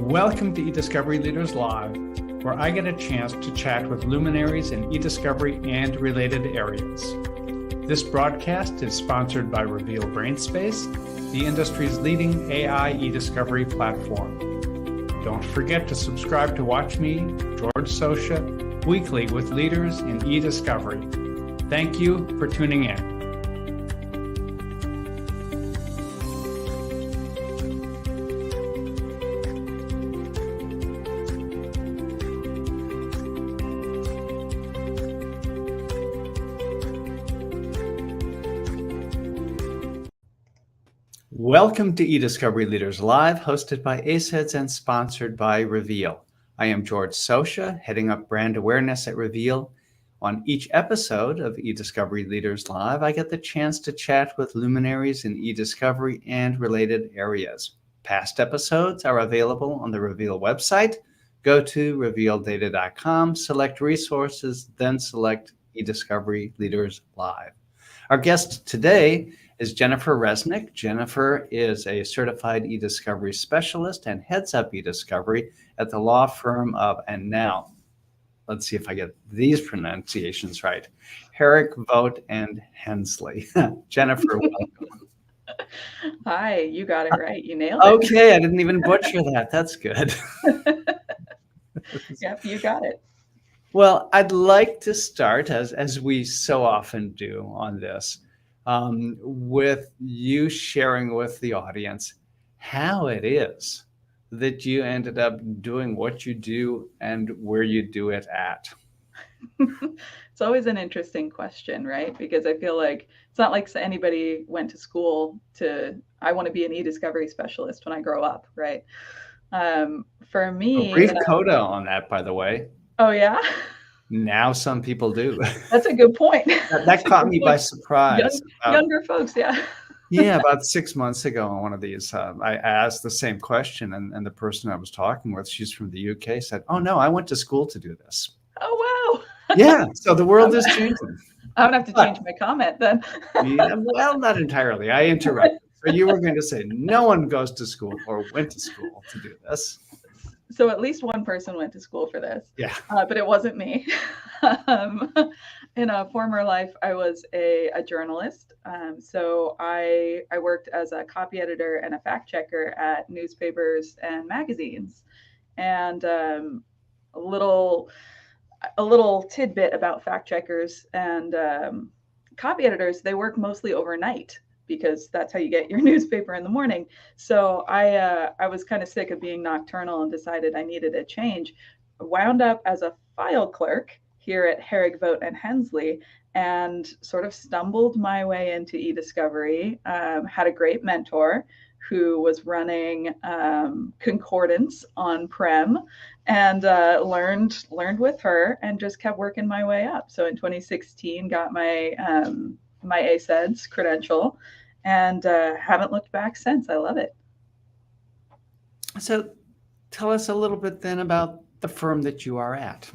Welcome to eDiscovery Leaders Live, where I get a chance to chat with luminaries in eDiscovery and related areas. This broadcast is sponsored by Reveal Brainspace, the industry's leading AI eDiscovery platform. Don't forget to subscribe to watch me, George Socha, weekly with leaders in eDiscovery. Thank you for tuning in. Welcome to eDiscovery Leaders Live, hosted by ACEDS and sponsored by Reveal. I am George Socha, heading up brand awareness at Reveal. On each episode of eDiscovery Leaders Live, I get the chance to chat with luminaries in eDiscovery and related areas. Past episodes are available on the Reveal website. Go to revealdata.com, select resources, then select eDiscovery Leaders Live. Our guest today is Jennifer Resnicke. Jennifer is a certified eDiscovery specialist and heads up eDiscovery at the law firm of, and now, let's see if I get these pronunciations right, Herrig, Vogt, and Hensley. Jennifer, welcome. Hi, you got it right. You nailed it. Okay, I didn't even butcher that. That's good. Yep, you got it. Well, I'd like to start, as we so often do on this, with you sharing with the audience how it is that you ended up doing what you do and where you do it at. It's always an interesting question, right? Because I feel like it's not like anybody went to school I want to be an eDiscovery specialist when I grow up, right? For me, a brief coda on that, by the way. Oh, yeah? Now some people do. That's a good point. That caught me by surprise. Younger folks, yeah. Yeah, about 6 months ago on one of these, I asked the same question, and the person I was talking with, she's from the UK, said, "Oh, no, I went to school to do this." Oh, wow. Yeah, so the world is changing. I'm going to have to change my comment then. Yeah, well, not entirely. I interrupted. So you were going to say no one goes to school or went to school to do this. So at least one person went to school for this. Yeah. But it wasn't me. In a former life, I was a journalist. So I worked as a copy editor and a fact checker at newspapers and magazines. And a little tidbit about fact checkers and copy editors, they work mostly overnight, because that's how you get your newspaper in the morning. So I was kind of sick of being nocturnal and decided I needed a change. Wound up as a file clerk here at Herrig, Vogt, and Hensley, and sort of stumbled my way into eDiscovery. Had a great mentor who was running concordance on-prem, and learned with her and just kept working my way up. So in 2016, got my my ACEDS credential, and haven't looked back since. I love it. So tell us a little bit then about the firm that you are at.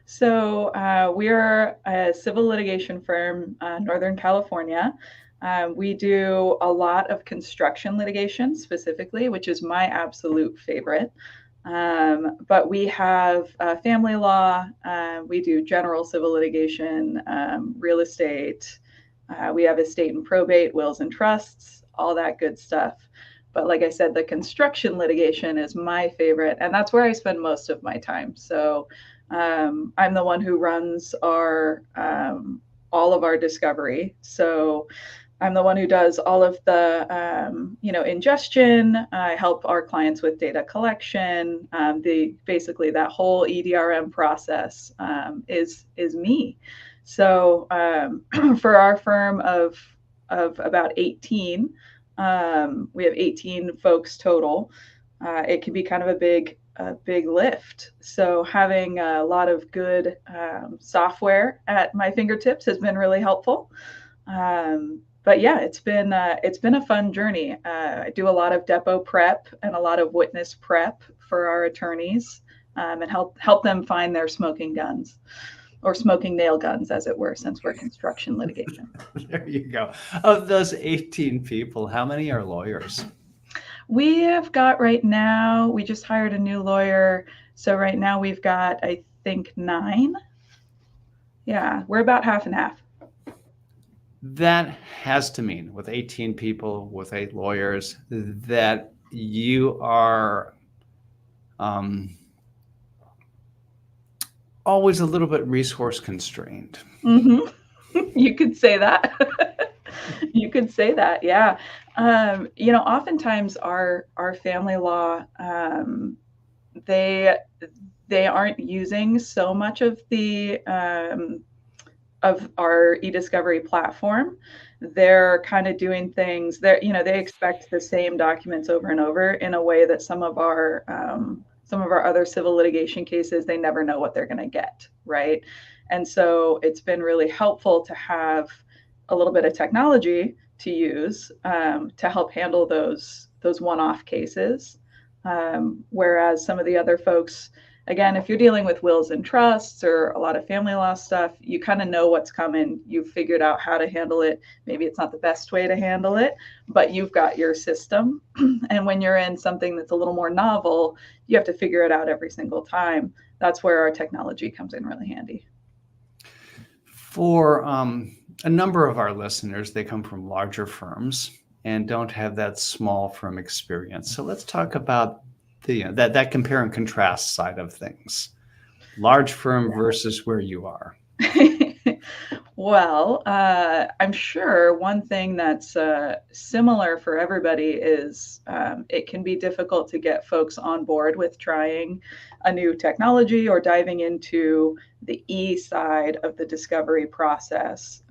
So we're a civil litigation firm, Northern California. We do a lot of construction litigation specifically, which is my absolute favorite. But we have family law, we do general civil litigation, real estate, we have estate and probate, wills and trusts, all that good stuff. But like I said, the construction litigation is my favorite, and that's where I spend most of my time. So I'm the one who runs our all of our discovery. So I'm the one who does all of the, ingestion. I help our clients with data collection. Basically that whole EDRM process is me. So for our firm of about 18, we have 18 folks total. It can be kind of a big lift. So having a lot of good software at my fingertips has been really helpful. But yeah, it's been a fun journey. I do a lot of depot prep and a lot of witness prep for our attorneys, and help them find their smoking guns, or smoking nail guns, as it were, since we're construction litigation. There you go. Of those 18 people, how many are lawyers? We have got right now, we just hired a new lawyer. So right now we've got, I think, 9. Yeah, we're about half and half. That has to mean, with 18 people, with 8 lawyers, that you are always a little bit resource constrained. Mm-hmm. You could say that. You could say that, yeah. Oftentimes our family law, they they aren't using so much of our eDiscovery platform. They're kind of doing things that, they expect the same documents over and over in a way that some of our other civil litigation cases, they never know what they're going to get, right? And so it's been really helpful to have a little bit of technology to use to help handle those one-off cases. Whereas some of the other folks, again, if you're dealing with wills and trusts or a lot of family law stuff, you kind of know what's coming. You've figured out how to handle it. Maybe it's not the best way to handle it, but you've got your system. And when you're in something that's a little more novel, you have to figure it out every single time. That's where our technology comes in really handy. For a number of our listeners, they come from larger firms and don't have that small firm experience. So let's talk about that compare and contrast side of things. Large firm versus where you are. Well, I'm sure one thing that's similar for everybody is it can be difficult to get folks on board with trying a new technology or diving into the E side of the discovery process.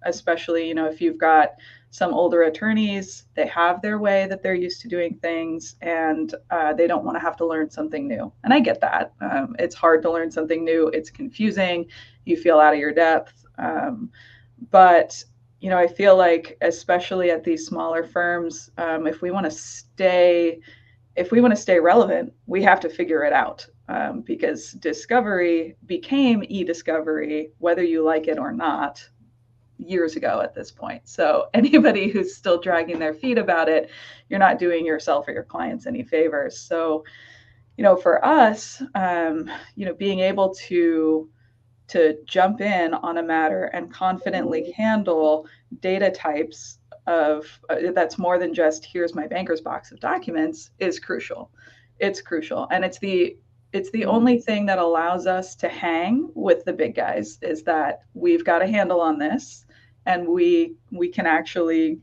Especially, if you've got some older attorneys, they have their way that they're used to doing things, and they don't want to have to learn something new. And I get that. It's hard to learn something new. It's confusing. You feel out of your depth. But I feel like, especially at these smaller firms, if we want to stay relevant, we have to figure it out, because discovery became eDiscovery, whether you like it or not, years ago at this point. So anybody who's still dragging their feet about it, you're not doing yourself or your clients any favors. So, for us, being able to jump in on a matter and confidently handle data types of that's more than just here's my banker's box of documents is crucial. It's crucial, and it's the only thing that allows us to hang with the big guys, is that we've got a handle on this, and we can actually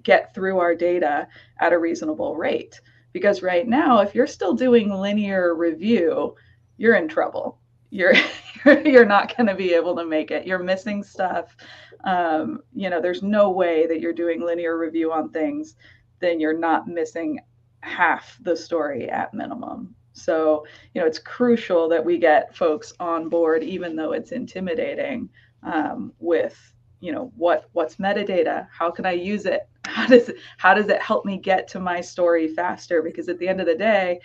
get through our data at a reasonable rate. Because right now, if you're still doing linear review, you're in trouble. You're not going to be able to make it. You're missing stuff. There's no way that you're doing linear review on things, then you're not missing half the story at minimum. So, it's crucial that we get folks on board, even though it's intimidating, with, what's metadata? How can I use it? How does it help me get to my story faster? Because at the end of the day,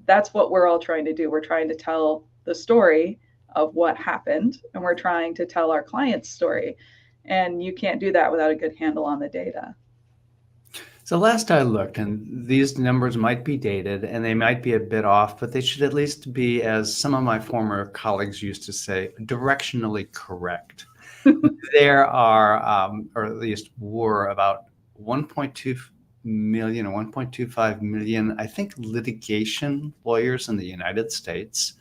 that's what we're all trying to do. We're trying to tell the story of what happened, and we're trying to tell our client's story. And you can't do that without a good handle on the data. So last I looked, and these numbers might be dated and they might be a bit off, but they should at least be, as some of my former colleagues used to say, directionally correct. There are, or at least were, about 1.2 million or 1.25 million, I think, litigation lawyers in the United States.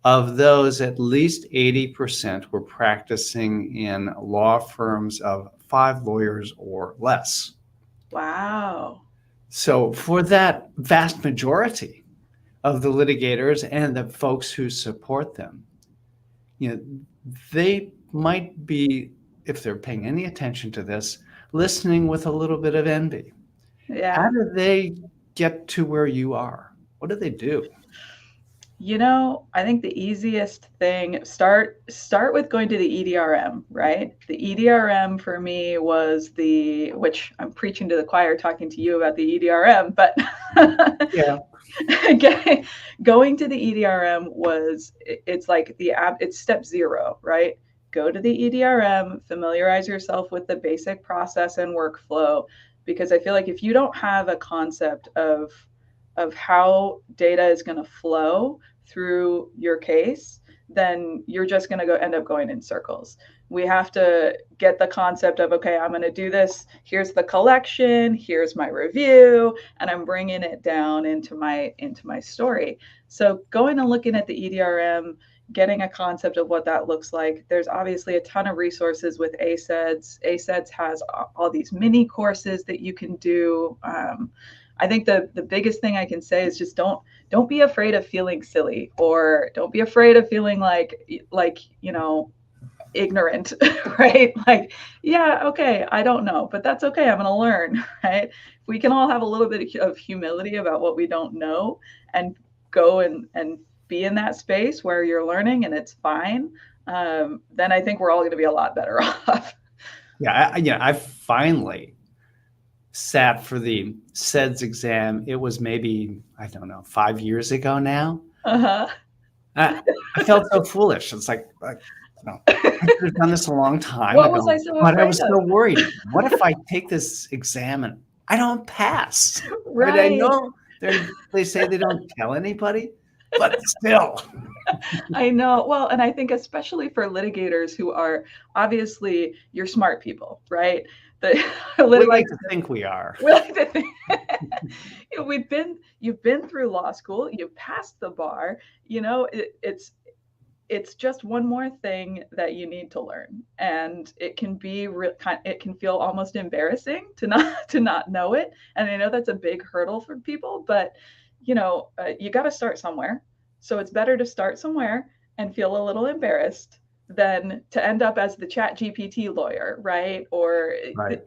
Of those, at least 80% were practicing in law firms of 5 lawyers or less. Wow. So for that vast majority of the litigators and the folks who support them, they might be, if they're paying any attention to this, listening with a little bit of envy. Yeah. How do they get to where you are? What do they do? I think the easiest thing, start with going to the EDRM, right? The EDRM for me was which I'm preaching to the choir talking to you about the EDRM, but Yeah. Going to the EDRM it's like it's step 0, right? Go to the EDRM, familiarize yourself with the basic process and workflow, because I feel like if you don't have a concept of how data is going to flow through your case, then you're just going to end up going in circles. We have to get the concept of, okay, I'm going to do this. Here's the collection. Here's my review, and I'm bringing it down into my story. So going and looking at the EDRM, getting a concept of what that looks like. There's obviously a ton of resources with ACEDS. ACEDS has all these mini courses that you can do. I think the biggest thing I can say is just don't be afraid of feeling silly, or don't be afraid of feeling like ignorant, right? Like, yeah, okay, I don't know, but that's okay. I'm going to learn, right? If we can all have a little bit of humility about what we don't know and go and be in that space where you're learning and it's fine, then I think we're all going to be a lot better off. Yeah, I finally sat for the CEDS exam. It was maybe, I don't know, 5 years ago now. Uh-huh. I felt so foolish. It's like no, I should have done this a long time What ago. was I so But I afraid was of? so worried. What if I take this exam and I don't pass? Right. I know they say they don't tell anybody, but still. I know. Well, and I think especially for litigators who are obviously, you're smart people, right? The We like to think we are. We like to think you've been through law school, you've passed the bar, it's just one more thing that you need to learn, and it can be it can feel almost embarrassing to not know it. And I know that's a big hurdle for people, but you got to start somewhere. So it's better to start somewhere and feel a little embarrassed than to end up as the Chat GPT lawyer, right? Right.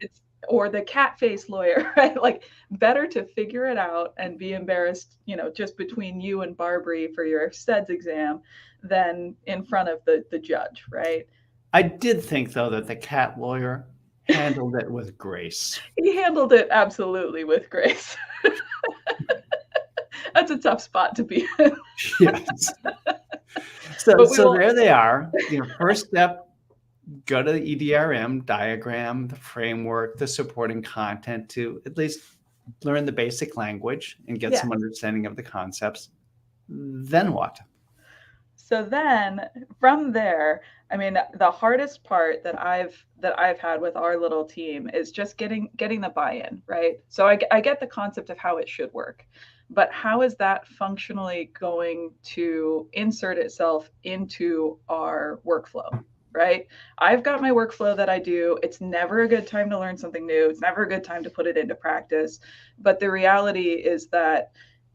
Or the cat face lawyer, right? Like, better to figure it out and be embarrassed, just between you and Barbary for your CEDS exam than in front of the judge, right? I did think, though, that the cat lawyer handled it with grace. He handled it absolutely with grace. That's a tough spot to be in. Yes. So there they are. First step, go to the EDRM, diagram the framework, the supporting content to at least learn the basic language and get some understanding of the concepts. Then what? So then from there, I mean, the hardest part that I've had with our little team is just getting the buy-in, right? So I get the concept of how it should work, but how is that functionally going to insert itself into our workflow, right? I've got my workflow that I do. It's never a good time to learn something new. It's never a good time to put it into practice. But the reality is that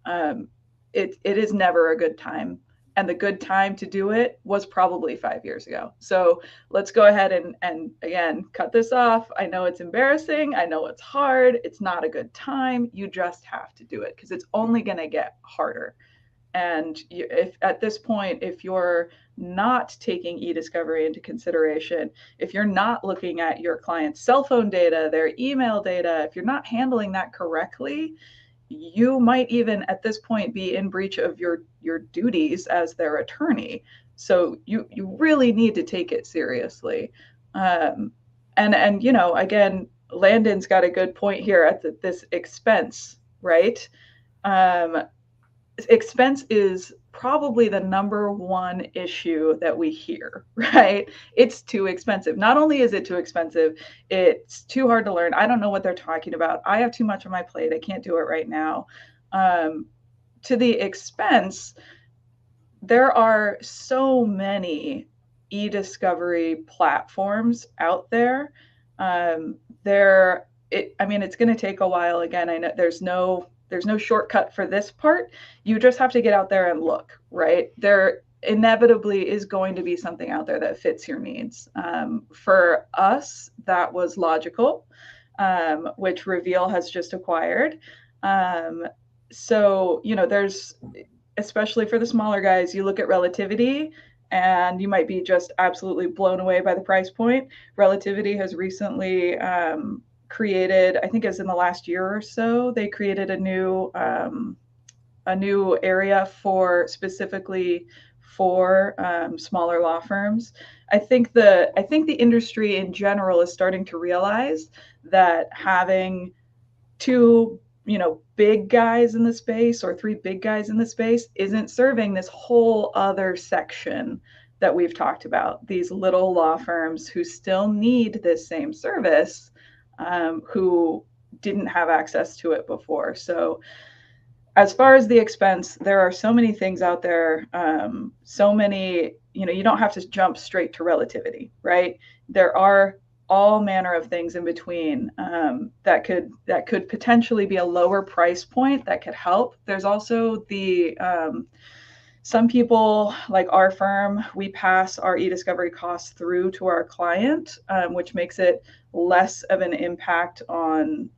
it is never a good time. And the good time to do it was probably 5 years ago. So let's go ahead and again, cut this off. I know it's embarrassing. I know it's hard. It's not a good time. You just have to do it because it's only going to get harder. And if at this point, if you're not taking eDiscovery into consideration, if you're not looking at your client's cell phone data, their email data, if you're not handling that correctly, you might even at this point be in breach of your duties as their attorney. So you really need to take it seriously. And again, Landon's got a good point here at this expense, right? Expense is probably the number one issue that we hear, right? It's too expensive. Not only is it too expensive, it's too hard to learn. I don't know what they're talking about. I have too much on my plate. I can't do it right now. To the expense, there are so many eDiscovery platforms out there. It's going to take a while. Again, I know there's no shortcut for this part. You just have to get out there and look, right? There inevitably is going to be something out there that fits your needs. For us, that was Logical, which Reveal has just acquired. So, there's, especially for the smaller guys, you look at Relativity and you might be just absolutely blown away by the price point. Relativity has recently created, I think it's in the last year or so, they created a new area specifically for smaller law firms. I think the industry in general is starting to realize that having two, big guys in the space or three big guys in the space isn't serving this whole other section that we've talked about, these little law firms who still need this same service, who didn't have access to it before. So as far as the expense, there are so many things out there, so many, you don't have to jump straight to relativity, right? There are all manner of things in between, that could potentially be a lower price point that could help. There's also the some people, like our firm, we pass our eDiscovery costs through to our client, which makes it less of an impact on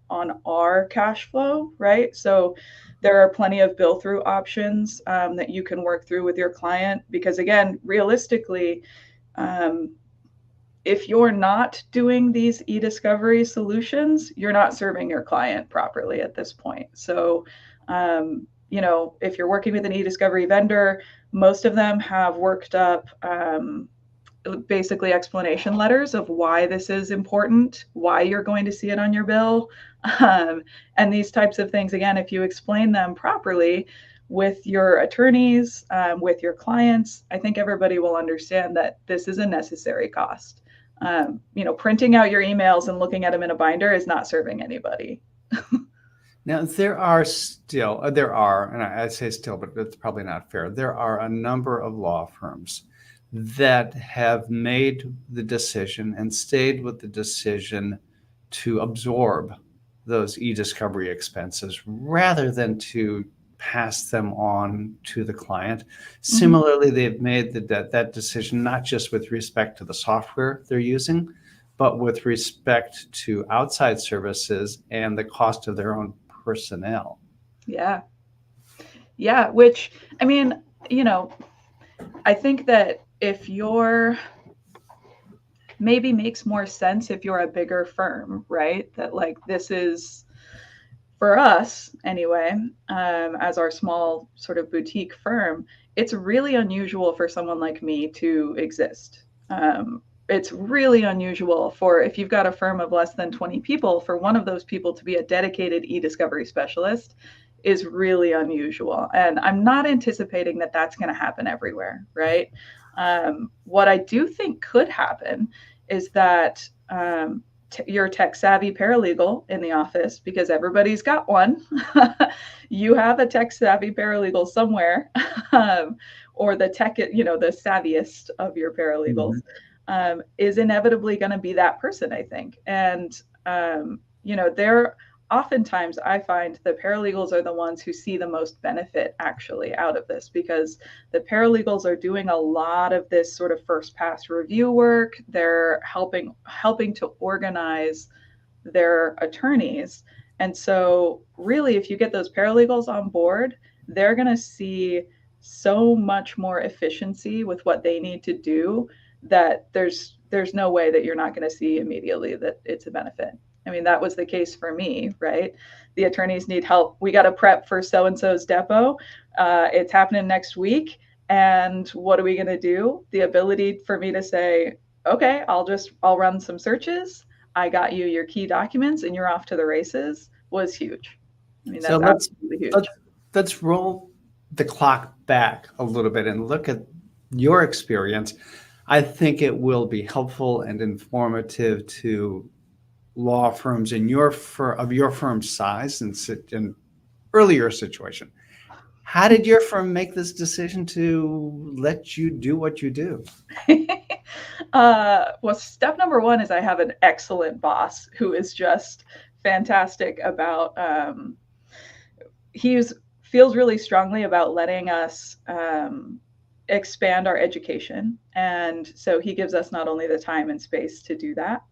our cash flow, right? So there are plenty of bill through options, that you can work through with your client, because again, realistically, if you're not doing these eDiscovery solutions, you're not serving your client properly at this point. So, if you're working with an eDiscovery vendor, most of them have worked up, basically explanation letters of why this is important, why you're going to see it on your bill. And these types of things, again, if you explain them properly with your attorneys, with your clients, I think everybody will understand that this is a necessary cost. Printing out your emails and looking at them in a binder is not serving anybody. Now, there are, and I say still, but it's probably not fair. There are a number of law firms that have made the decision and stayed with the decision to absorb those eDiscovery expenses rather than to pass them on to the client. Similarly, they've made that decision not just with respect to the software they're using, but with respect to outside services and the cost of their own personnel. Yeah. Which, I think that if you're, maybe makes more sense if you're a bigger firm, right? That like, this is, for us anyway, as our small sort of boutique firm, it's really unusual for someone like me to exist. It's really unusual for, if you've got a firm of less than 20 people, for one of those people to be a dedicated eDiscovery specialist is really unusual. And I'm not anticipating that that's going to happen everywhere, right? What I do think could happen is that your tech savvy paralegal in the office, because everybody's got one, you have a tech savvy paralegal somewhere, or the tech, the savviest of your paralegals, is inevitably going to be that person, I think. And, they're oftentimes, I find the paralegals are the ones who see the most benefit actually out of this, because the paralegals are doing a lot of this sort of first pass review work. They're helping to organize their attorneys. And so really, if you get those paralegals on board, they're going to see so much more efficiency with what they need to do, that there's no way that you're not going to see immediately that it's a benefit. I mean, that was the case for me, right? The attorneys need help. We got to prep for so-and-so's depot. It's happening next week. And what are we going to do? The ability for me to say, okay, I'll run some searches. I got you your key documents and you're off to the races, was huge. I mean, that's absolutely huge. Let's roll the clock back a little bit and look at your experience. I think it will be helpful and informative to law firms in your firm's size and earlier situation. How did your firm make this decision to let you do what you do? Well, step number one is I have an excellent boss who is just fantastic about, feels really strongly about letting us expand our education. And so he gives us not only the time and space to do that,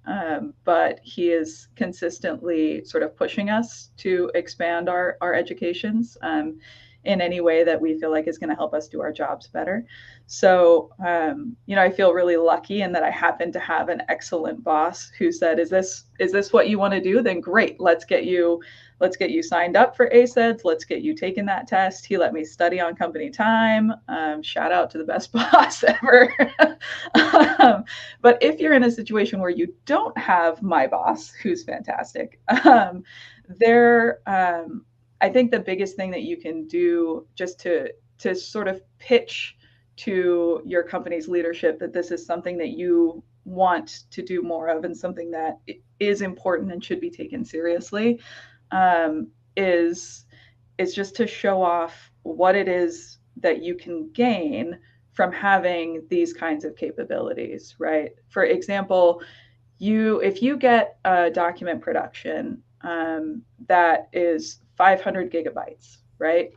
but he is consistently sort of pushing us to expand our educations in any way that we feel like is going to help us do our jobs better. So, I feel really lucky in that I happen to have an excellent boss who said, is this what you want to do? Then great, let's get you signed up for ACEDS. Let's get you taking that test. He let me study on company time. Shout out to the best boss ever. But if you're in a situation where you don't have my boss, who's fantastic, there, I think the biggest thing that you can do just to sort of pitch to your company's leadership that this is something that you want to do more of and something that is important and should be taken seriously, um, is is just to show off what it is that you can gain from having these kinds of capabilities, right? For example, if you get a document production that is 500 gigabytes, right?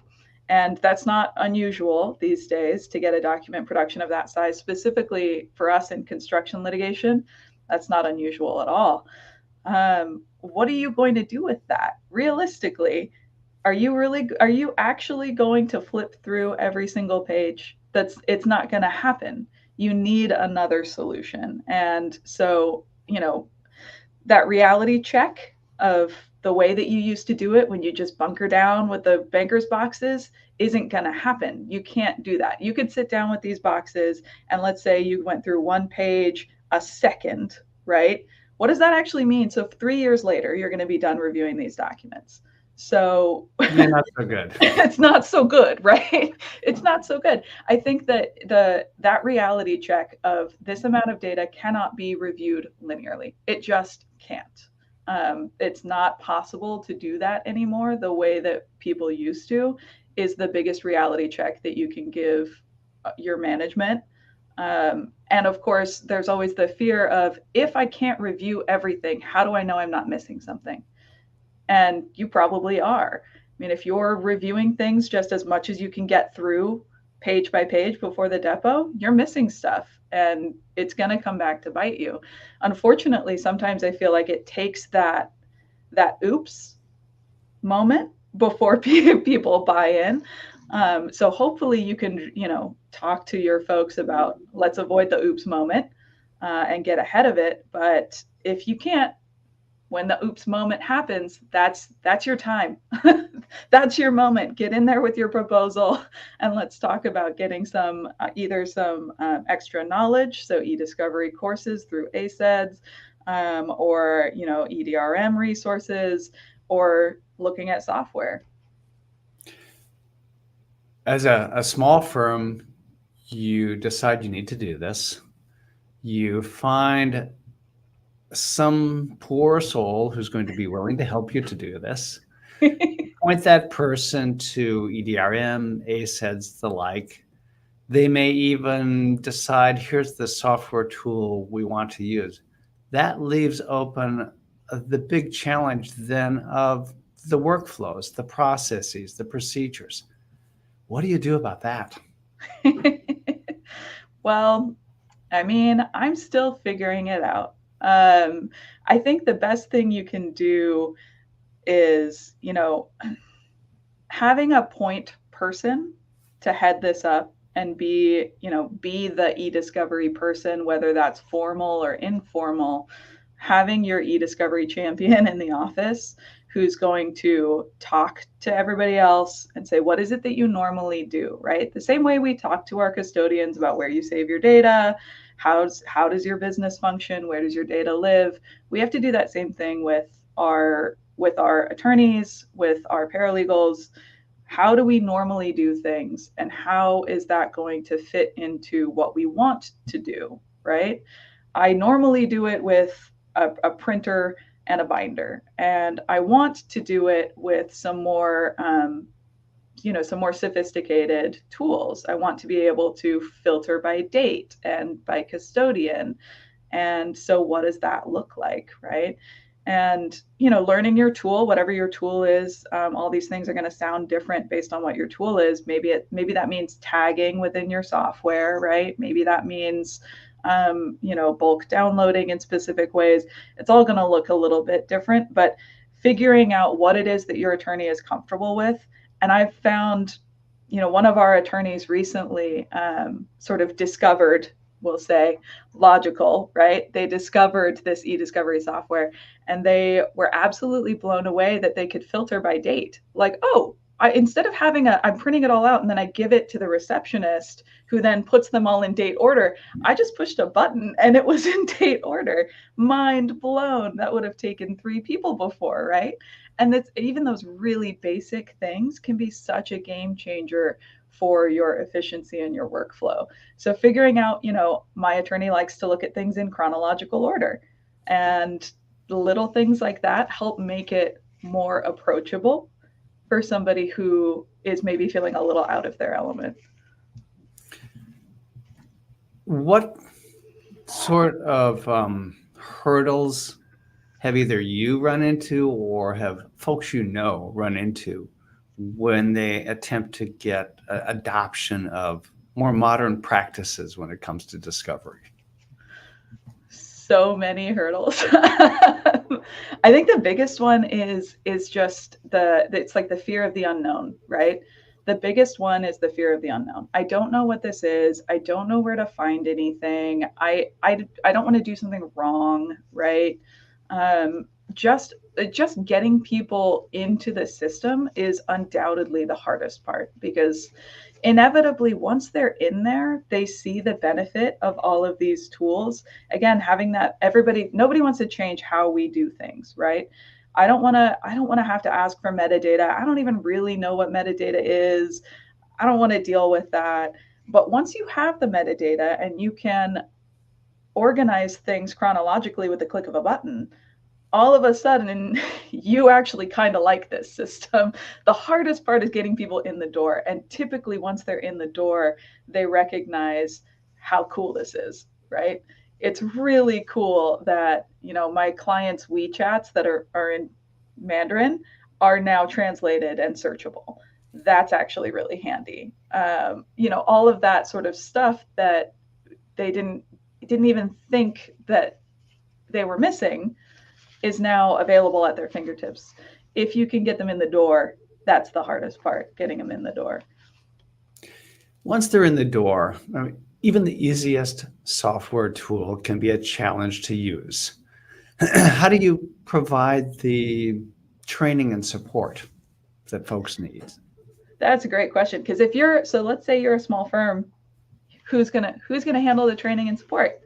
And that's not unusual these days to get a document production of that size. Specifically for us in construction litigation, that's not unusual at all. What are you going to do with that? Realistically, are you actually going to flip through every single page? It's not going to happen. You need another solution. And so, that reality check of the way that you used to do it when you just bunker down with the banker's boxes isn't going to happen. You can't do that. You could sit down with these boxes and let's say you went through one page a second, right? What does that actually mean? So 3 years later, you're going to be done reviewing these documents. So yeah, not so good. It's not so good, right? It's not so good. I think that that reality check of this amount of data cannot be reviewed linearly. It just can't. It's not possible to do that anymore the way that people used to is the biggest reality check that you can give your management. And of course, there's always the fear of if I can't review everything, how do I know I'm not missing something? And you probably are. I mean, if you're reviewing things just as much as you can get through page by page before the depo, you're missing stuff and it's going to come back to bite you. Unfortunately, sometimes I feel like it takes that oops moment before people buy in. So hopefully you can, talk to your folks about let's avoid the oops moment and get ahead of it. But if you can't, when the oops moment happens, that's your time. That's your moment. Get in there with your proposal and let's talk about getting some either some extra knowledge, so eDiscovery courses through ACEDS, or EDRM resources, or looking at software. As a small firm, you decide you need to do this. You find some poor soul who's going to be willing to help you to do this. Point that person to EDRM, ACEDS, the like. They may even decide, here's the software tool we want to use. That leaves open the big challenge then of the workflows, the processes, the procedures. What do you do about that? Well, I mean, I'm still figuring it out. I think the best thing you can do is, having a point person to head this up and be the eDiscovery person, whether that's formal or informal, having your eDiscovery champion in the office who's going to talk to everybody else and say, what is it that you normally do, right? The same way we talk to our custodians about where you save your data, how does your business function, where does your data live? We have to do that same thing with our attorneys, with our paralegals. How do we normally do things, and how is that going to fit into what we want to do, right? I normally do it with a printer and a binder, and I want to do it with some more some more sophisticated tools. I want to be able to filter by date and by custodian. And so what does that look like, right? And learning your tool, whatever your tool is, all these things are going to sound different based on what your tool is. Maybe that means tagging within your software, right? Maybe that means bulk downloading in specific ways. It's all going to look a little bit different, but figuring out what it is that your attorney is comfortable with. And I've found, one of our attorneys recently sort of discovered, we'll say, Logical, right? They discovered this eDiscovery software and they were absolutely blown away that they could filter by date. Like, oh, instead of I'm printing it all out and then I give it to the receptionist who then puts them all in date order. I just pushed a button and it was in date order. Mind blown. That would have taken 3 people before, right? And that's, even those really basic things can be such a game changer for your efficiency and your workflow. So figuring out, my attorney likes to look at things in chronological order, and little things like that help make it more approachable for somebody who is maybe feeling a little out of their element. What sort of hurdles have either you run into or have folks run into when they attempt to get adoption of more modern practices when it comes to discovery? So many hurdles. I think the biggest one is just it's like the fear of the unknown, right? The biggest one is the fear of the unknown. I don't know what this is. I don't know where to find anything. I don't want to do something wrong, right? Just getting people into the system is undoubtedly the hardest part, because inevitably once they're in there, they see the benefit of all of these tools. Again, having that, nobody wants to change how we do things, right? I don't want to have to ask for metadata. I don't even really know what metadata is. I don't want to deal with that. But once you have the metadata and you can organize things chronologically with the click of a button, all of a sudden you actually kind of like this system. The hardest part is getting people in the door. And typically once they're in the door, they recognize how cool this is, right? It's really cool that, my clients' WeChats that are in Mandarin are now translated and searchable. That's actually really handy. All of that sort of stuff that they didn't even think that they were missing is now available at their fingertips. If you can get them in the door, that's the hardest part, getting them in the door. Once they're in the door, even the easiest software tool can be a challenge to use. How do you provide the training and support that folks need? That's a great question, because let's say you're a small firm, who's gonna handle the training and support?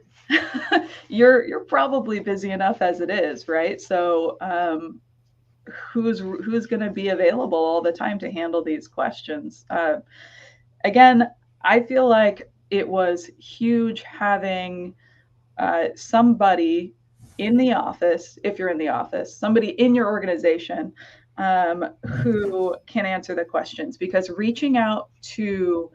You're probably busy enough as it is, right? So who's going to be available all the time to handle these questions? Again, I feel like it was huge having somebody in the office, if you're in the office, somebody in your organization who can answer the questions, because reaching out to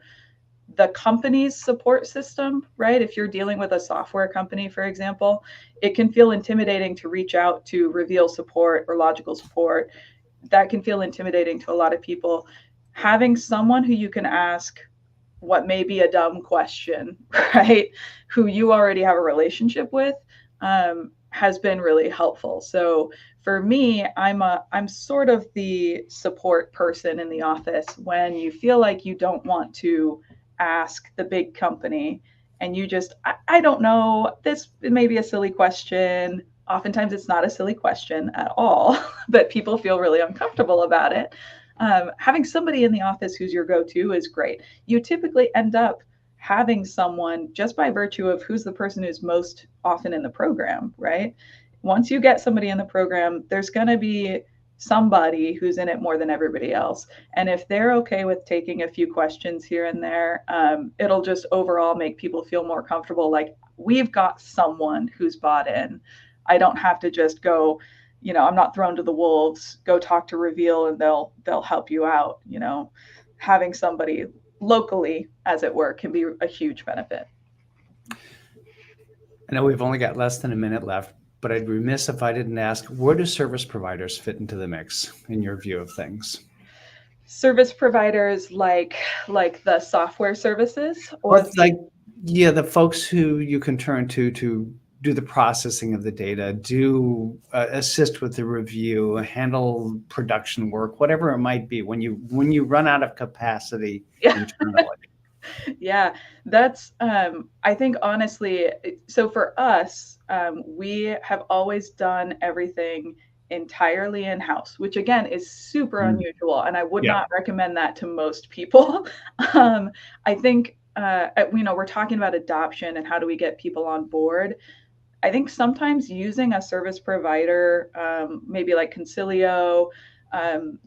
the company's support system, right? If you're dealing with a software company, for example, it can feel intimidating to reach out to Reveal support or Logical support. That can feel intimidating to a lot of people. Having someone who you can ask what may be a dumb question, right? Who you already have a relationship with, has been really helpful. So for me, I'm sort of the support person in the office when you feel like you don't want to ask the big company and you just, I don't know, this may be a silly question. Oftentimes it's not a silly question at all, but people feel really uncomfortable about it. Having somebody in the office who's your go-to is great. You typically end up having someone just by virtue of who's the person who's most often in the program, right? Once you get somebody in the program, there's going to be somebody who's in it more than everybody else. And if they're okay with taking a few questions here and there, it'll just overall make people feel more comfortable. Like, we've got someone who's bought in. I don't have to just go, I'm not thrown to the wolves, go talk to Reveal and they'll help you out. Having somebody locally, as it were, can be a huge benefit. I know we've only got less than a minute left, but I'd be remiss if I didn't ask, where do service providers fit into the mix in your view of things? Service providers like the software services, or the folks who you can turn to do the processing of the data, do assist with the review, handle production work, whatever it might be, when you run out of capacity internally. Yeah, that's, I think honestly, so for us, we have always done everything entirely in-house, which again is super unusual, and I would Yeah. not recommend that to most people. I think we're talking about adoption and how do we get people on board. I think sometimes using a service provider, maybe like Concilio,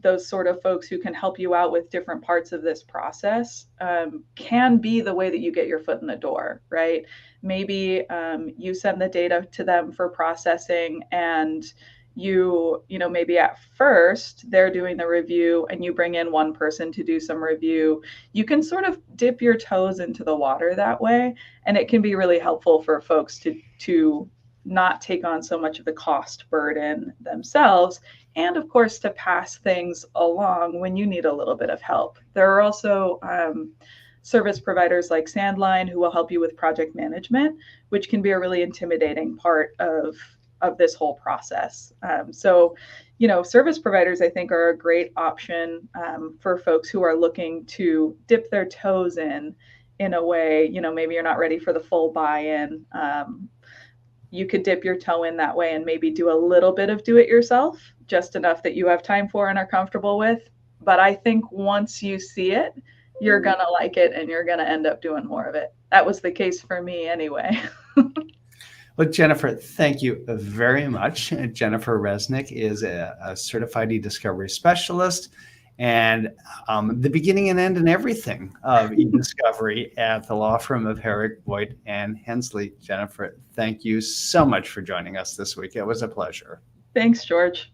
those sort of folks who can help you out with different parts of this process, can be the way that you get your foot in the door, right? Maybe you send the data to them for processing, and maybe at first they're doing the review and you bring in one person to do some review. You can sort of dip your toes into the water that way, and it can be really helpful for folks to not take on so much of the cost burden themselves, and of course to pass things along when you need a little bit of help. There are also service providers like Sandline who will help you with project management, which can be a really intimidating part of this whole process. Service providers, I think, are a great option for folks who are looking to dip their toes in a way, maybe you're not ready for the full buy-in. You could dip your toe in that way and maybe do a little bit of do it yourself, just enough that you have time for and are comfortable with. But I think once you see it, you're going to like it and you're going to end up doing more of it. That was the case for me anyway. Well, Jennifer, thank you very much. Jennifer Resnicke is a certified eDiscovery specialist and the beginning and end and everything of eDiscovery at the law firm of Herrig, Vogt, and Hensley. Jennifer, thank you so much for joining us this week. It was a pleasure. Thanks, George.